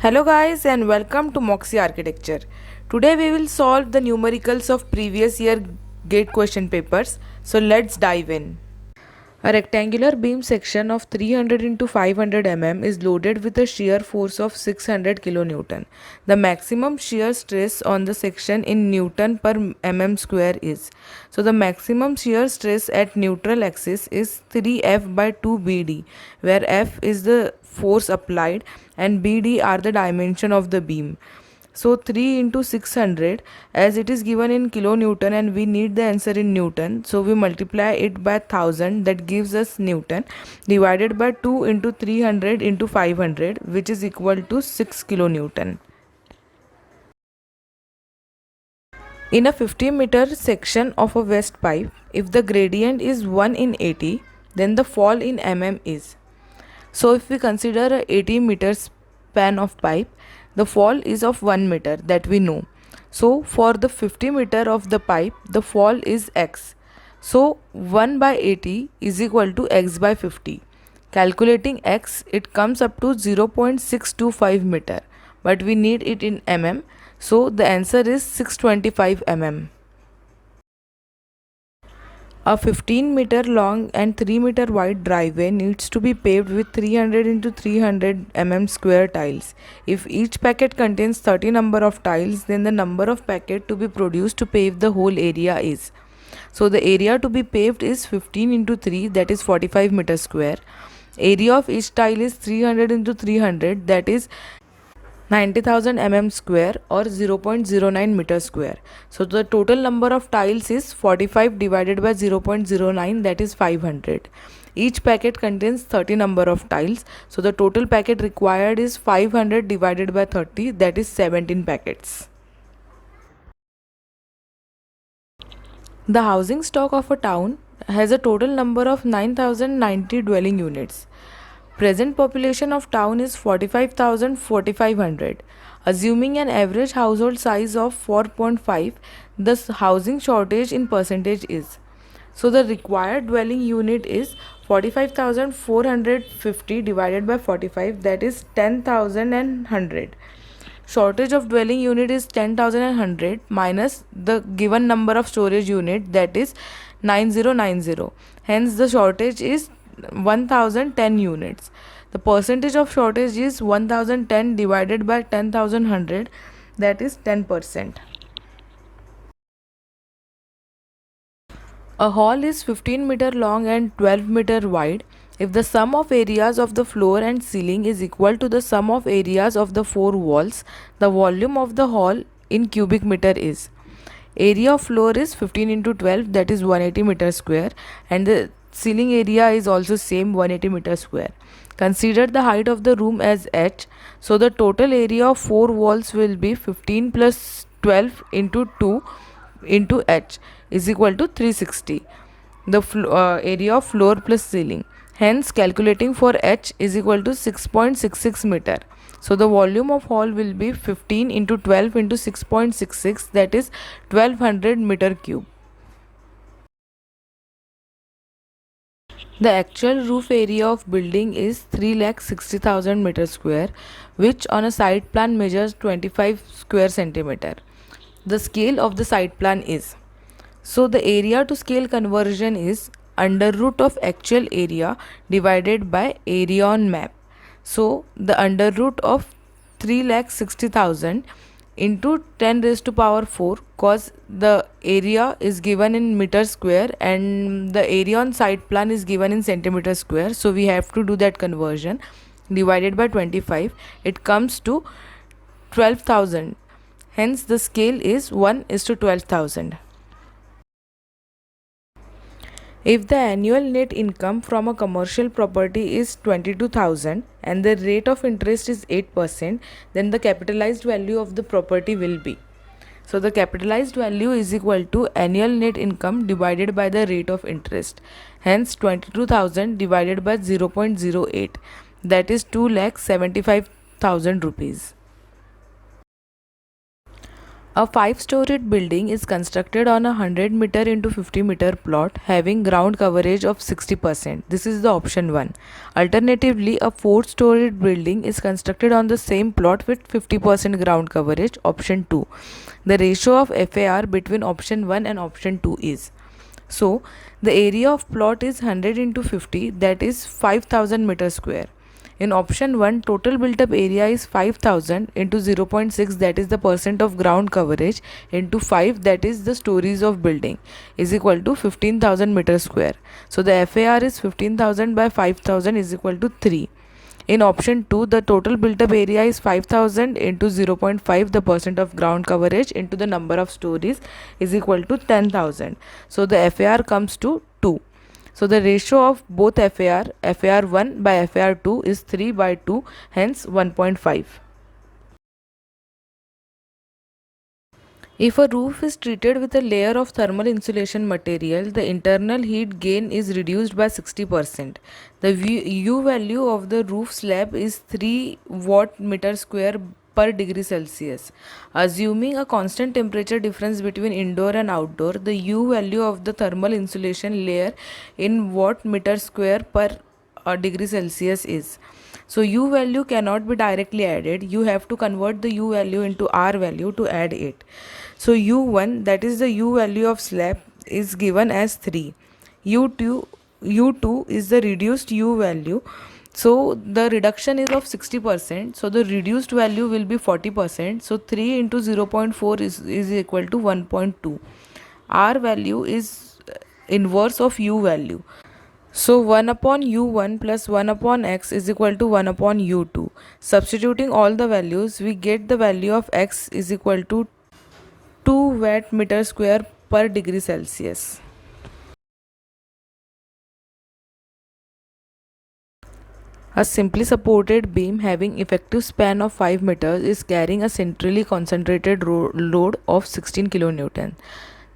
Hello guys and welcome to Moxie Architecture. Today we will solve the numericals of previous year GATE question papers. So let's dive in. A rectangular beam section of 300 into 500 mm is loaded with a shear force of 600 kN. The maximum shear stress on the section in Newton per mm square is. So the maximum shear stress at neutral axis is 3F by 2 BD, where F is the force applied and BD are the dimension of the beam. So 3 into 600, as it is given in kilonewton and we need the answer in Newton, so we multiply it by 1000, that gives us Newton, divided by 2 into 300 into 500, which is equal to 6 kilonewton. In a 50-meter section of a vest pipe, if the gradient is 1 in 80, then the fall in mm is. So if we consider a 80 meter span of pipe, the fall is of 1 meter, that we know. So for the 50 meter of the pipe, the fall is x. So 1 by 80 is equal to x by 50. Calculating x, it comes up to 0.625 meter, but we need it in mm. So the answer is 625 mm. A 15-meter long and 3-meter wide driveway needs to be paved with 300 into 300 mm square tiles. If each packet contains 30 number of tiles, then the number of packet to be produced to pave the whole area is. So the area to be paved is 15 into 3, that is 45 meter square. Area of each tile is 300 into 300, that is 90,000 mm square or 0.09 meter square. So the total number of tiles is 45 divided by 0.09, that is 500. Each packet contains 30 number of tiles. So the total packet required is 500 divided by 30, that is 17 packets. The housing stock of a town has a total number of 9,090 dwelling units. Present population of town is 45,500. Assuming an average household size of 4.5, the housing shortage in percentage is. So the required dwelling unit is 45,450 divided by 45, that is 10,100. Shortage of dwelling unit is 10,100 minus the given number of storage unit, that is 9090. Hence the shortage is 1010 units. The percentage of shortage is 1010 divided by 10,100, that is 10%. A hall is 15 meter long and 12 meter wide. If the sum of areas of the floor and ceiling is equal to the sum of areas of the four walls, the volume of the hall in cubic meter is. Area of floor is 15 into 12, that is 180 meter square, and the ceiling area is also same, 180 meter square. Consider the height of the room as h. So the total area of four walls will be 15 plus 12 into 2 into h is equal to 360. The area of floor plus ceiling. Hence calculating for h is equal to 6.66 meter. So the volume of hall will be 15 into 12 into 6.66, that is 1200 meter cube. The actual roof area of building is 3,60,000 meter square, which on a site plan measures 25 square centimeter. The scale of the site plan is. So the area to scale conversion is under root of actual area divided by area on map. So the under root of 3,60,000 into 10 raised to power 4, cause the area is given in meter square and the area on site plan is given in centimeter square, so we have to do that conversion, divided by 25, it comes to 12,000. Hence the scale is 1:12,000. If the annual net income from a commercial property is 22,000 and the rate of interest is 8%, then the capitalized value of the property will be. So the capitalized value is equal to annual net income divided by the rate of interest. Hence 22,000 divided by 0.08, that is 2,75,000 rupees. A five-storied building is constructed on a 100 meter into 50 meter plot having ground coverage of 60%. This is the option 1. Alternatively, a four-storied building is constructed on the same plot with 50% ground coverage, option 2. The ratio of FAR between option 1 and option 2 is. So, the area of plot is 100 into 50, that is 5000 meter square. In option 1, total built up area is 5000 into 0.6, that is the percent of ground coverage, into 5, that is the stories of building, is equal to 15,000 meter square. So the FAR is 15,000 by 5000 is equal to 3. In option 2, the total built up area is 5000 into 0.5, the percent of ground coverage, into the number of stories, is equal to 10,000. So the FAR comes to 2. So the ratio of both FAR1 by FAR2 is 3 by 2, hence 1.5. If a roof is treated with a layer of thermal insulation material, the internal heat gain is reduced by 60%. The U value of the roof slab is 3 watt meter square per degree Celsius. Assuming a constant temperature difference between indoor and outdoor, the U value of the thermal insulation layer in watt meter square per degree Celsius is. So U value cannot be directly added. You have to convert the U value into R value to add it. So U1, that is the U value of slab, is given as 3. U2 is the reduced U value. So the reduction is of 60%. So the reduced value will be 40%. So 3 into 0.4 is equal to 1.2. R value is inverse of U value. So 1 upon U1 plus 1 upon X is equal to 1 upon U2. Substituting all the values, we get the value of X is equal to 2 watt meter square per degree Celsius. A simply supported beam having effective span of 5 meters is carrying a centrally concentrated load of 16 kilonewton.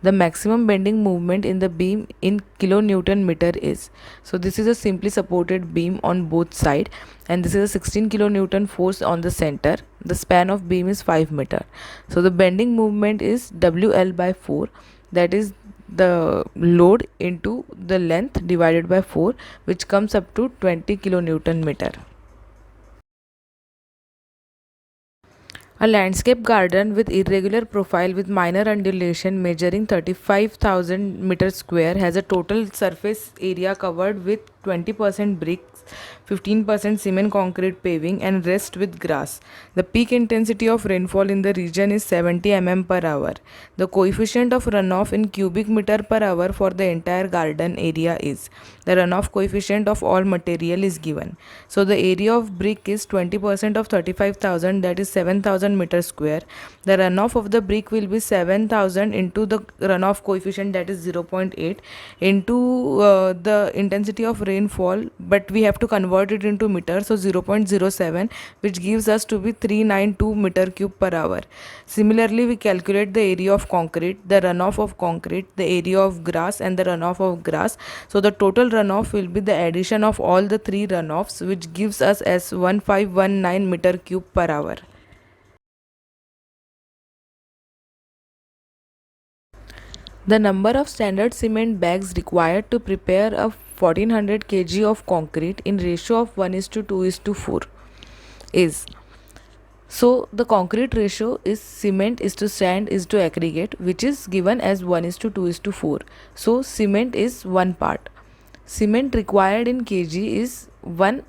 The maximum bending movement in the beam in kilonewton meter is. So this is a simply supported beam on both sides, and this is a 16 kilonewton force on the center. The span of beam is 5 meter. So the bending movement is WL by 4, that is the load into the length divided by 4, which comes up to 20 kilonewton meter. A landscape garden with irregular profile with minor undulation measuring 35,000 meters square has a total surface area covered with 20% bricks, 15% cement concrete paving and rest with grass. The peak intensity of rainfall in the region is 70 mm per hour. The coefficient of runoff in cubic meter per hour for the entire garden area is. The runoff coefficient of all material is given. So the area of brick is 20% of 35,000, that is 7,000 meter square. The runoff of the brick will be 7,000 into the runoff coefficient, that is 0.8, into the intensity of rainfall, but we have to convert it into meter, so 0.07, which gives us to be 392 meter cube per hour. Similarly, we calculate the area of concrete, the runoff of concrete, the area of grass and the runoff of grass. So the total runoff will be the addition of all the three runoffs, which gives us as 1519 meter cube per hour. The number of standard cement bags required to prepare a 1400 kg of concrete in ratio of 1:2:4 is. So the concrete ratio is cement is to sand is to aggregate, which is given as 1:2:4. So cement is 1 part. Cement required in kg is 1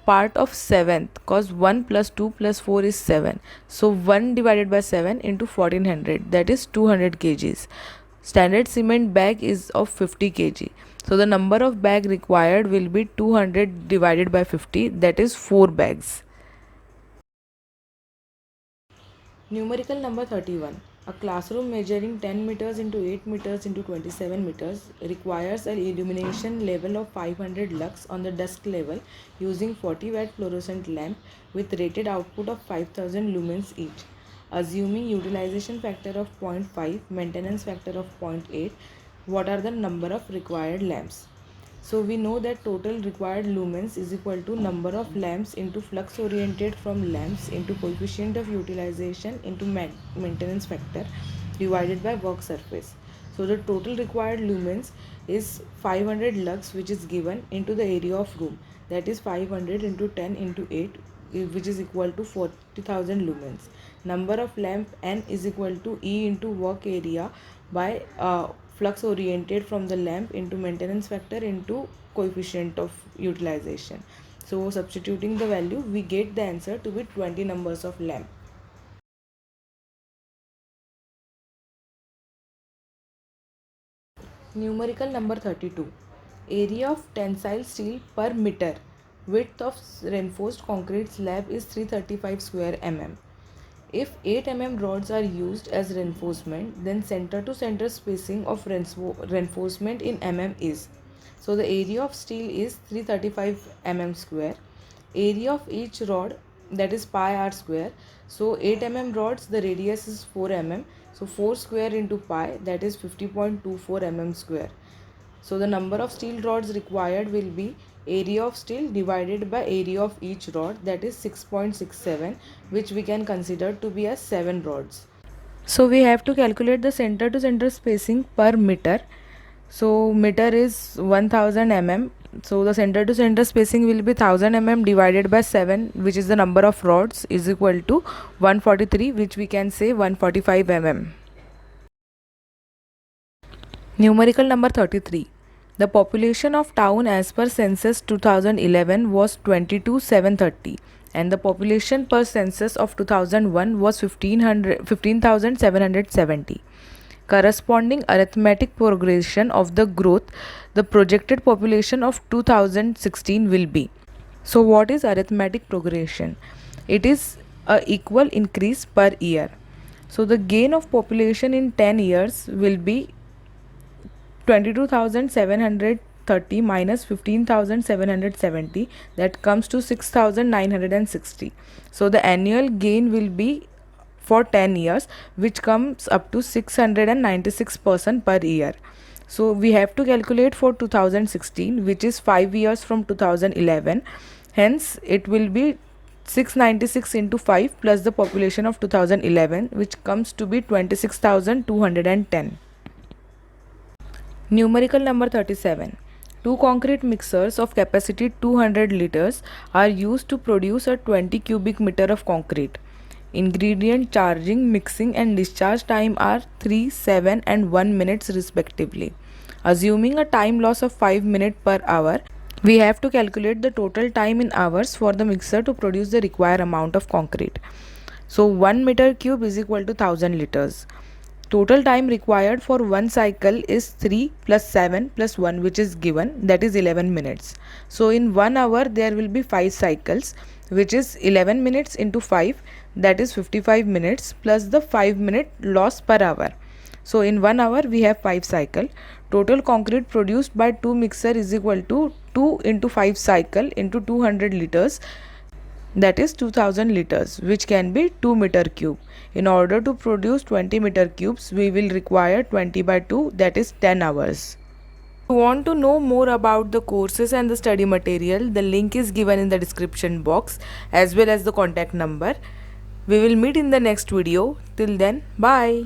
part of 7th, cause 1 plus 2 plus 4 is 7. So 1 divided by 7 into 1400, that is 200 kgs. Standard cement bag is of 50 kg. So the number of bag required will be 200 divided by 50, that is 4 bags. Numerical number 31. A classroom measuring 10 meters into 8 meters into 27 meters requires an illumination level of 500 lux on the desk level using 40 watt fluorescent lamp with rated output of 5000 lumens each. Assuming utilization factor of 0.5, maintenance factor of 0.8, what are the number of required lamps? So we know that total required lumens is equal to number of lamps into flux oriented from lamps into coefficient of utilization into maintenance factor divided by work surface. So the total required lumens is 500 lux, which is given, into the area of room, that is 500 into 10 into 8, which is equal to 40,000 lumens. Number of lamp n is equal to E into work area by flux oriented from the lamp into maintenance factor into coefficient of utilization. So substituting the value, we get the answer to be 20 numbers of lamp. Numerical number 32. Area of tensile steel per meter. Width of reinforced concrete slab is 335 square mm. If 8 mm rods are used as reinforcement, then center to center spacing of reinforcement in mm is. So the area of steel is 335 mm square. Area of each rod, that is pi r square. So 8 mm rods, the radius is 4 mm. So 4 square into pi, that is 50.24 mm square. So the number of steel rods required will be area of steel divided by area of each rod, that is 6.67, which we can consider to be as 7 rods. So we have to calculate the center to center spacing per meter. So meter is 1000 mm. So the center to center spacing will be 1000 mm divided by 7, which is the number of rods, is equal to 143, which we can say 145 mm. Numerical number 33. The population of town as per census 2011 was 22,730 and the population per census of 2001 was 15,770. Corresponding arithmetic progression of the growth, the projected population of 2016 will be. So what is arithmetic progression? It is a equal increase per year. So the gain of population in 10 years will be 22,730 minus 15,770, that comes to 6,960. So the annual gain will be for 10 years, which comes up to 696% per year. So we have to calculate for 2016, which is 5 years from 2011. Hence it will be 696 into 5 plus the population of 2011, which comes to be 26,210. Numerical number 37. Two concrete mixers of capacity 200 liters are used to produce a 20 cubic meter of concrete. Ingredient charging, mixing and discharge time are 3, 7 and 1 minutes respectively. Assuming a time loss of 5 minutes per hour, we have to calculate the total time in hours for the mixer to produce the required amount of concrete. So 1 meter cube is equal to 1000 liters. Total time required for one cycle is 3 plus 7 plus 1, which is given, that is 11 minutes. So in 1 hour there will be 5 cycles, which is 11 minutes into 5, that is 55 minutes plus the 5 minute loss per hour. So in 1 hour we have 5 cycle. Total concrete produced by 2 mixer is equal to 2 into 5 cycle into 200 liters, that is 2000 liters, which can be 2 meter cube. In order to produce 20 meter cubes, we will require 20 by 2, that is 10 hours. If you want to know more about the courses and the study material, the link is given in the description box as well as the contact number. We will meet in the next video. Till then, bye.